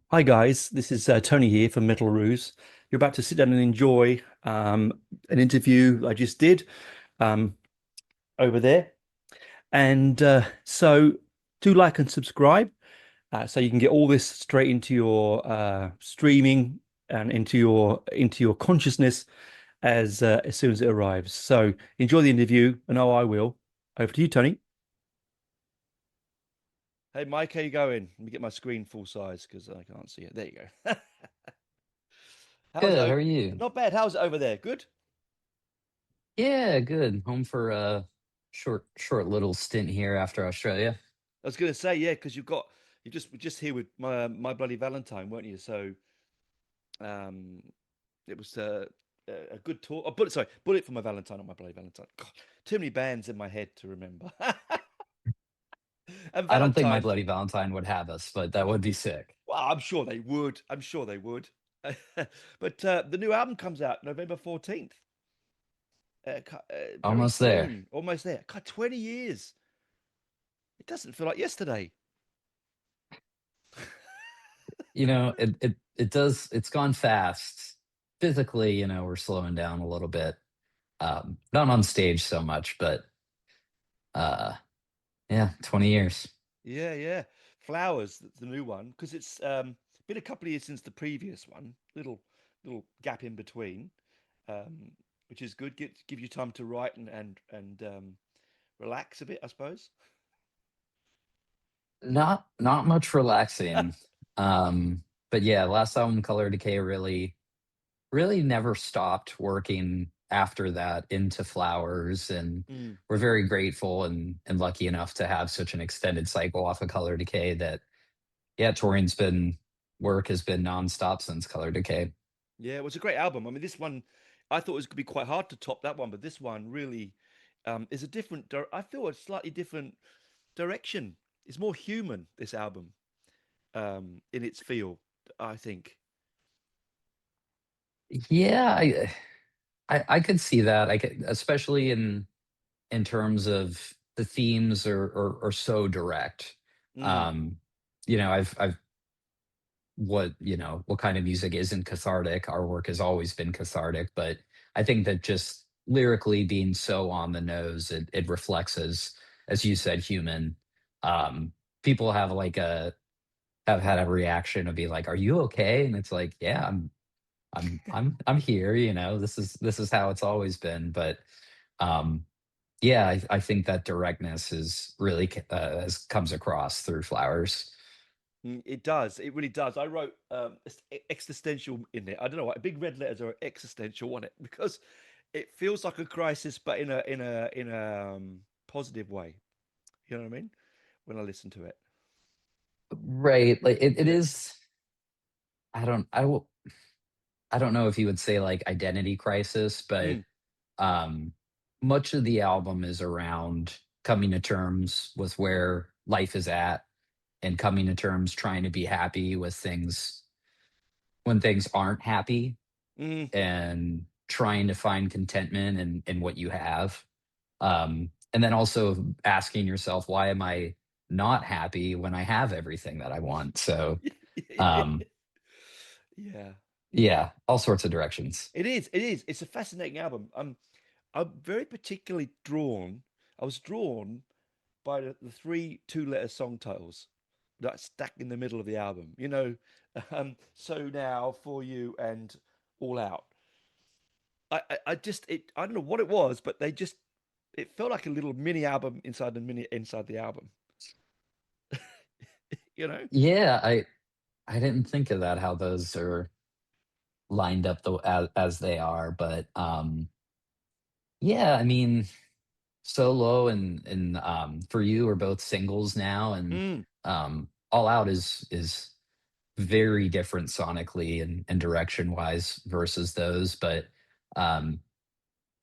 Hi guys, this is Tony here from Metal Ruse. You're about to sit down and enjoy an interview I just did um, over there, and so do like and subscribe so you can get all this straight into your streaming and into your consciousness as soon as it arrives. So enjoy the interview, and I will. Over to you, Tony. Hey Mike, how you going? Let me get my screen full size because I can't see it. There you go. How's Good. it? How are you? Not bad. How's it over there? Good. Yeah, good. Home for a short little stint here after Australia. I was going to say, yeah, because you just were just here with my bloody Valentine, weren't you? So um, it was a good talk. Oh, bullet for my Valentine, not my bloody Valentine. God, too many bands in my head to remember. And I don't think My Valentine, Bloody Valentine would have us, but that would be sick. well, I'm sure they would. I'm sure they would. But the new album comes out November 14th. Very Almost there. soon, almost there. God, 20 years. It doesn't feel like yesterday. It does. It's gone fast. Physically, we're slowing down a little bit. Not on stage so much, but uh, yeah, 20 years. Yeah, yeah. Flowers, the new one, because it's been a couple of years since the previous one. Little gap in between, um, which is good. Give you time to write and relax a bit, I suppose. Not much relaxing. But yeah, last album, Color Decay, really never stopped working after that into Flowers, and Mm. we're very grateful and lucky enough to have such an extended cycle off of Color Decay that yeah, touring's been work has been nonstop since Color Decay. Yeah, it was a great album. I mean, this one, I thought it was going to be quite hard to top that one, but this one really is a different. I feel a slightly different direction. It's more human. This album, in its feel, I think. Yeah, I could see that. I could, especially in terms of the themes are so direct. Mm. Um, I've what kind of music isn't cathartic. Our work has always been cathartic, but I think that just lyrically being so on the nose, it reflects as you said, human. People have had a reaction of be like, "Are you okay?" And it's like, "Yeah, I'm here." This is how it's always been. But um, yeah, I think that directness is really has comes across through Flowers. It does. It really does. I wrote existential in it. I don't know why. Big red letters are existential on it because it feels like a crisis, but in a positive way. You know what I mean? When I listen to it. Right. Like it is. I don't. I don't know if you would say like identity crisis, but Mm. um, much of the album is around coming to terms with where life is at and coming to terms trying to be happy with things when things aren't happy Mm. and trying to find contentment in what you have. And then also asking yourself, why am I not happy when I have everything that I want? So, um, Yeah. yeah, all sorts of directions. It is. It is. It's a fascinating album. I'm very particularly drawn. I was drawn by the three two-letter song titles that stacked in the middle of the album. So now for you and all out. I just I don't know what it was, but it felt like a little mini album inside the mini inside the album. You know? Yeah, I didn't think of that how those are lined up as they are, but yeah, I mean, Solo and For You are both singles now, and Mm. All Out is very different sonically and direction wise versus those, but um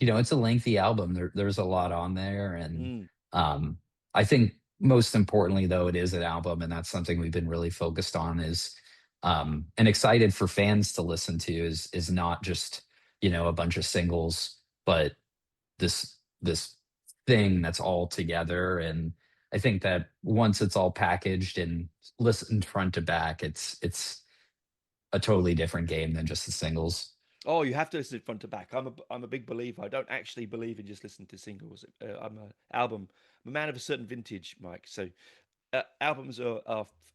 it's a lengthy album. There's a lot on there, and Mm. um, I think most importantly, though, it is an album, and that's something we've been really focused on is and excited for fans to listen to is not just a bunch of singles, but this thing that's all together. And I think that once it's all packaged and listened front to back, a totally different game than just the singles. Oh, you have to listen front to back. I'm a big believer. I don't actually believe in just listening to singles. I'm a album. I'm a man of a certain vintage, Mike. So albums are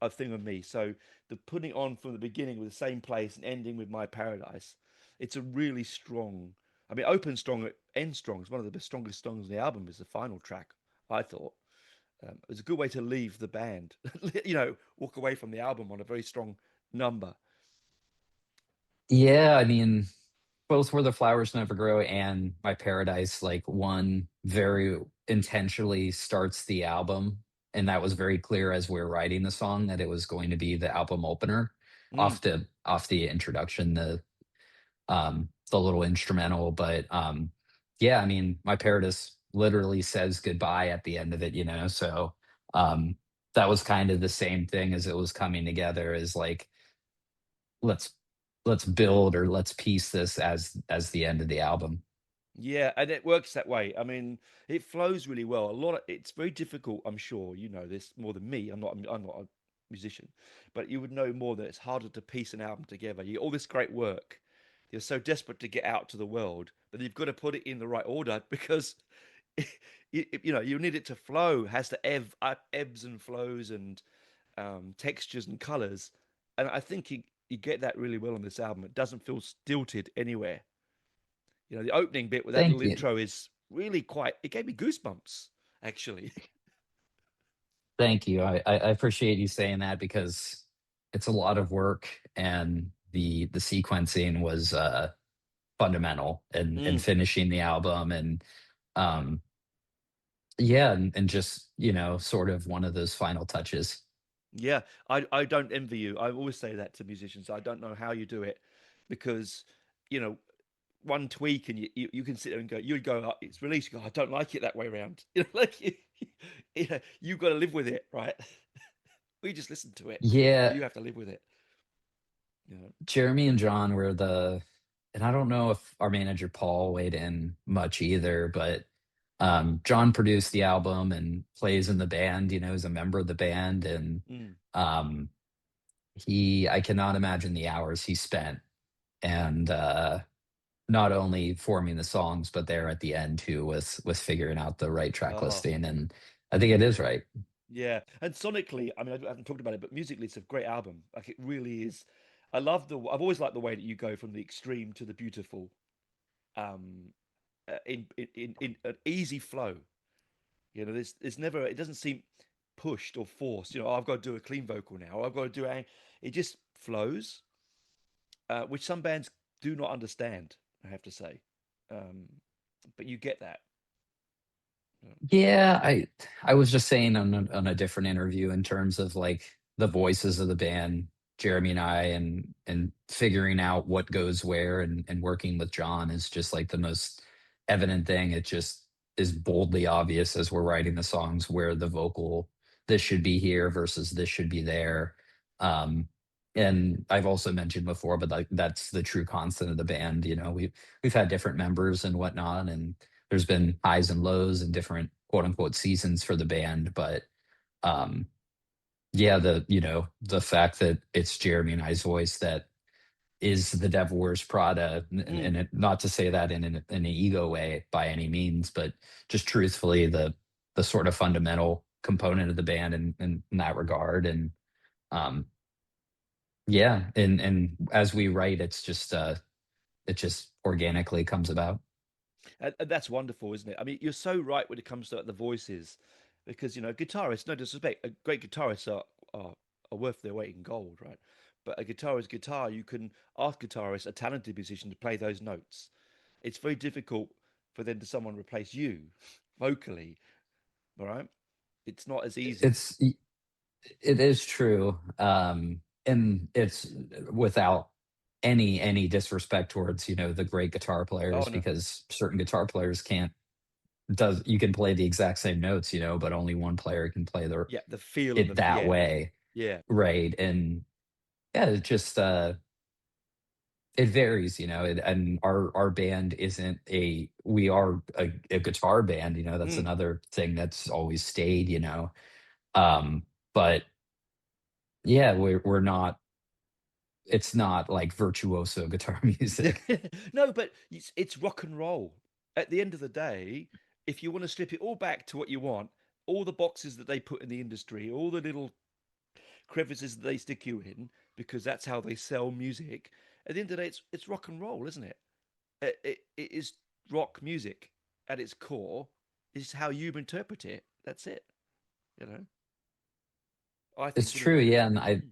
a thing of me. So the putting on from the beginning with the same place and ending with My Paradise, it's a really strong. I mean, open strong, end strong. It's one of the strongest songs on the album. Is the final track. I thought it was a good way to leave the band. Walk away from the album on a very strong number. Yeah, I mean, both Where the Flowers Never Grow and My Paradise, like one very intentionally starts the album. And that was very clear as we were writing the song that it was going to be the album opener Mm, off the introduction, the little instrumental. But yeah, I mean, My Paradise literally says goodbye at the end of it, you know. So um that was kind of the same thing as it was coming together, is like let's let's build or let's piece this as the end of the album. yeah, and it works that way. I mean, it flows really well. It's very difficult. I'm sure you know this more than me. I'm not a musician, but you would know more that it's harder to piece an album together. You all this great work. You're so desperate to get out to the world, but you've got to put it in the right order because you need it to flow. It has to ebbs and flows and textures and colors. And I think you get that really well on this album. It doesn't feel stilted anywhere. The opening bit with that little Thank you. intro is really quite, it gave me goosebumps, actually. Thank you. I appreciate you saying that because it's a lot of work, and the sequencing was fundamental in Mm, finishing the album. And um yeah, and just, you know, sort of one of those final touches. yeah, I don't envy you. I always say that to musicians. I don't know how you do it because, you know, one tweak and you can sit there and go, you'd go, "Oh, it's released. You go, I don't like it that way around." Like you've got to live with it, right? We just listen to it. Yeah, You have to live with it. You know? Jeremy and John were and I don't know if our manager Paul weighed in much either, but John produced the album and plays in the band, you know, is a member of the band. And Mm. um, I cannot imagine the hours he spent, and not only forming the songs, but there at the end too, with figuring out the right track Oh, listing. And I think it is right. yeah. And sonically, I mean, I haven't talked about it, but musically, it's a great album. Like it really is. I've always liked the way that you go from the extreme to the beautiful, um, in an easy flow. There's never, it doesn't seem pushed or forced. Oh, I've got to do a clean vocal now. I've got to do it just flows, which some bands do not understand, I have to say. Um, but you get that. Yeah, I was just saying on a different interview in terms of like the voices of the band, Jeremy and I, and figuring out what goes where, and working with John is just like the most evident thing. It just is boldly obvious as we're writing the songs where the vocal, this should be here versus this should be there. Um, and I've also mentioned before, but like that's the true constant of the band. You know, we've had different members and whatnot, and there's been highs and lows and different quote unquote seasons for the band. But um yeah, the fact that it's Jeremy and I's voice that is the Devil Wears Prada, Mm, not to say that in an ego way by any means, but just truthfully the sort of fundamental component of the band in that regard. And um yeah, and as we write, it just organically comes about. and that's wonderful, isn't it? I mean, you're so right when it comes to the voices, because guitarists, no disrespect, a great guitarists are worth their weight in gold, right? But a guitar is guitar. You can ask guitarists, a talented musician, to play those notes. It's very difficult for them to someone replace you vocally, all right? It's not as easy. It's It is true. And it's without any disrespect towards, you know, the great guitar Oh players, no, because certain guitar players can't does you can play the exact same notes, you know, but only one player can play yeah, the feel and it the that yeah, way. yeah. Right. And yeah, it varies, you know, and our band isn't we are a guitar band, you know, that's Mm, another thing that's always stayed, you know. But yeah, we're not it's not like virtuoso guitar music. No, but it's rock and roll. At the end of the day, if you want to strip it all back to what you want, all the boxes that they put in the industry, all the little crevices that they stick you in, because that's how they sell music. At the end of the day, it's rock and roll, isn't it? It is rock music at its core. Is how you interpret it. That's it. You know, I It's think true, anyway. yeah, and I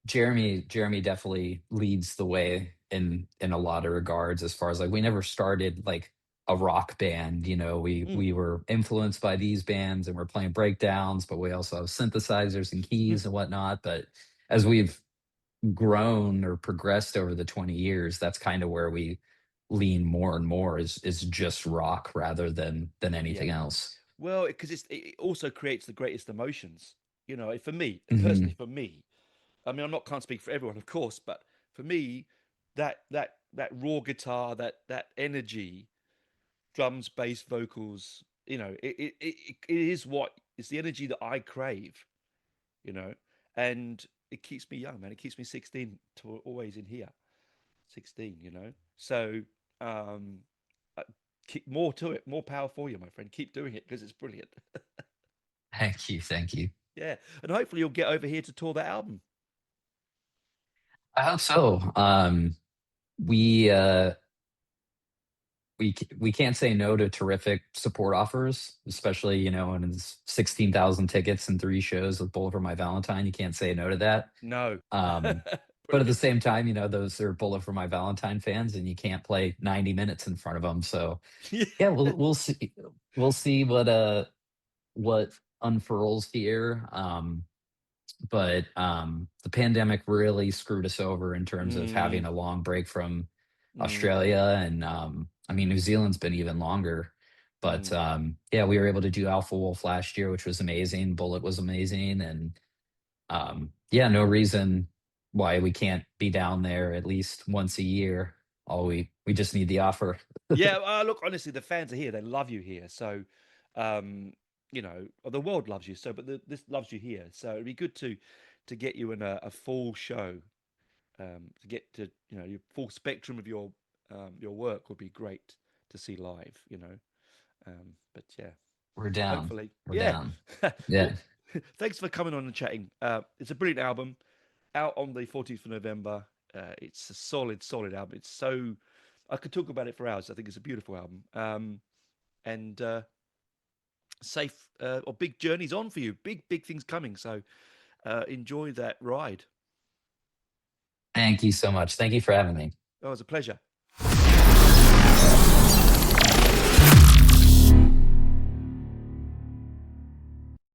Jeremy definitely leads the way in a lot of regards as far as like we never started like a rock band, you know, we Mm. were influenced by these bands and we're playing breakdowns, but we also have synthesizers and keys and whatnot. But as we've grown or progressed over the 20 years, that's kind of where we lean more and more is just rock rather than Yeah. anything else. Well, because it also creates the greatest emotions. You know, for me personally, Hmm. for me, I mean, can't speak for everyone, of course, but for me, that raw guitar, that energy, drums, bass, vocals, you know, it is what it's the energy that I crave. You know, and it keeps me young, man. It keeps me 16 to always in here, 16. You know, so um, uh, keep more to it, more power for you, my friend. Keep doing it because it's brilliant. Thank you, thank you. Yeah, and hopefully you'll get over here to tour that album. I hope so. We uh we can't say no to terrific support offers, especially, you know, and it's 16,000 tickets and three shows with Bullet for My Valentine. You can't say no to that. No, Um, but at the brilliant. same time, you know, those are Bullet for My Valentine fans, and you can't play 90 minutes in front of them. So Yeah. yeah, we'll see what unfurls here. But the pandemic really screwed us over in terms of having Mm, a long break from mm, Australia, and I mean New Zealand's been even longer. But mm. yeah, we were able to do Alpha Wolf last year, which was amazing. Bullet was amazing, and yeah, no reason why we can't be down there at least once a year. All we just need the offer. Yeah, look, honestly, the fans are here. They love you here. So, you know, the world loves you. So, but this loves you here. So it'd be good to get you in a full show. To get to your full spectrum of your work would be great to see live. You know, but yeah, We're down. hopefully, We're yeah. down. Well, Yeah. thanks for coming on and chatting. It's a brilliant album out on the 14th of November. It's a solid album. It's so I could talk about it for hours. I think it's a beautiful album. And safe or big journeys on for you. Big things coming. So enjoy that ride. Thank you so much. Thank you for having me. Oh, it was a pleasure.